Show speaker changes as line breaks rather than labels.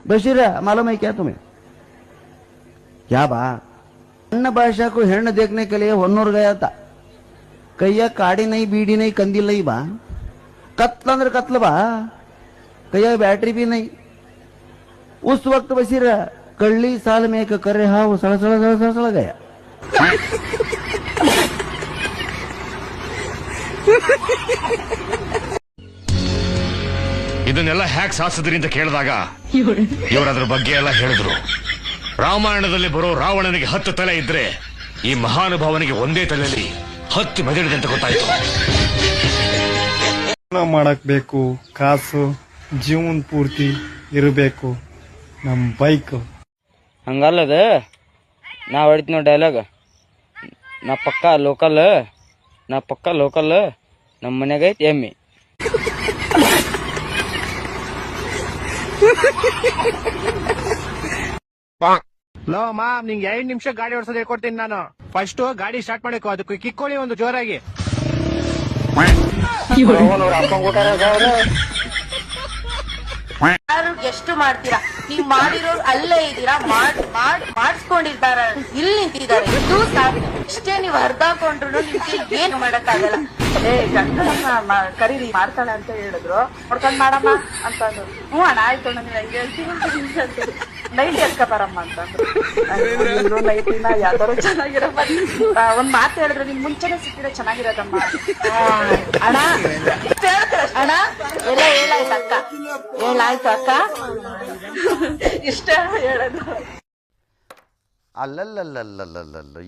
बशीर मालूम है क्या तुम्हें? क्या बात। अन्य भाषा को हेर्ण देखने के लिए होन्नूर गया था। कहिया काड़ी नहीं, बीड़ी नहीं, कंदील नहीं बा, कत्ल अंदर कत्ल बा, कहिया बैटरी भी नहीं। उस वक्त बशीर कल्ली साल में एक करे हाँ वो सड़ सड़ सड़ सड़ सड़ गया।
ಇದನ್ನೆಲ್ಲ ಹ್ಯಾಕ್ ಸಾಧಿಸಿದ್ರಿ ಅಂತ ಕೇಳಿದಾಗ ಇವರು ಅದ್ರ ಬಗ್ಗೆ ಎಲ್ಲ ಹೇಳಿದ್ರು. ರಾಮಾಯಣದಲ್ಲಿ ಬರೋ ರಾವಣನಿಗೆ 10 ತಲೆ ಇದ್ರೆ ಈ ಮಹಾನುಭಾವನಿಗೆ ಒಂದೇ ತಲೆಯಲ್ಲಿ 10 ಮೆದುಳಿದೆ ಅಂತ ಗೊತ್ತಾಯ್ತು.
ಮಾಡಕ್ ಬೇಕು, ಕಾಸು ಜೀವನ ಪೂರ್ತಿ ಇರಬೇಕು. ನಮ್ ಬೈಕ್
ಹಂಗಲ್ಲದ ನಾ ಹೊಡಿತೀನಿ ಡೈಲಾಗ್. ನಾ ಪಕ್ಕ ಲೋಕಲ್ ನಮ್ಮ ಮನ್ಯಾಗ ಐತಿ ಎಮ್ಮಿ.
ಲೋ ಮಾಮ್, ನಿಂಗೆ 2 ನಿಮಿಷ ಗಾಡಿ ಓಡಿಸೋದು ಹೇಳ್ಕೊಡ್ತೀನಿ ನಾನು. ಫಸ್ಟ್ ಗಾಡಿ ಸ್ಟಾರ್ಟ್ ಮಾಡಬೇಕು, ಅದಕ್ಕೆ ಕಿಕ್ಕೊಳ್ಳಿ ಒಂದು ಜೋರಾಗಿ.
ಎಷ್ಟು ಮಾಡ್ತೀರಾ ನೀವು? ಮಾಡಿರೋರು ಅಲ್ಲೇ ಇದ್ದೀರಾ, ಮಾಡಿಸ್ಕೊಂಡಿರ್ತಾರ, ಇಲ್ಲಿ ನಿಂತಿದ್ದಾರೆ. ಇದು ಸಾಕು. ಇಷ್ಟೇ ನೀವು ಹರ್ದಾಕೊಂಡ್ರು ನಿಮ್ಗೆ ಏನು ಮಾಡಕ್ಕಾಗಲ್ಲ. ಗಂಗಮ್ಮ ಕರೀರಿ ಮಾಡ್ತಾಳೆ ಅಂತ ಹೇಳಿದ್ರು, ನೋಡ್ಕೊಂಡ್ ಮಾಡಮ್ಮ ಅಂತಂದ್ರು. ಹ್ಞೂ ಅಣ್ಣ ಆಯ್ತು ಅಣ್ಣ, ನೀವು ಹೆಂಗೆ ಹೇಳ್ತೀವಿ ನೈಟ್ ಎತ್ಕ ಬರಮ್ಮ ಅಂತಂದ್ರು. ನೈಟಿನ ಯಾವ್ದಾರು ಚೆನ್ನಾಗಿರಮ್ಮ. ಒಂದ್ ಮಾತು ಹೇಳಿದ್ರೆ ನಿಮ್ ಮುಂಚೆನೆ ಸಿಕ್ಕಿದ್ರೆ ಚೆನ್ನಾಗಿರೋದಮ್ಮ. ಅಣ್ಣ ಅಣ್ಣ ಎಲ್ಲ ಹೇಳಾಯ್ತು ಅಕ್ಕ, ಹೇಳಾಯ್ತು ಅಕ್ಕ, ಇಷ್ಟ ಹೇಳೋದು.
ಅಲ್ಲಲ್ಲಲ್ಲಲ್ಲಲ್ಲಲ್ಲ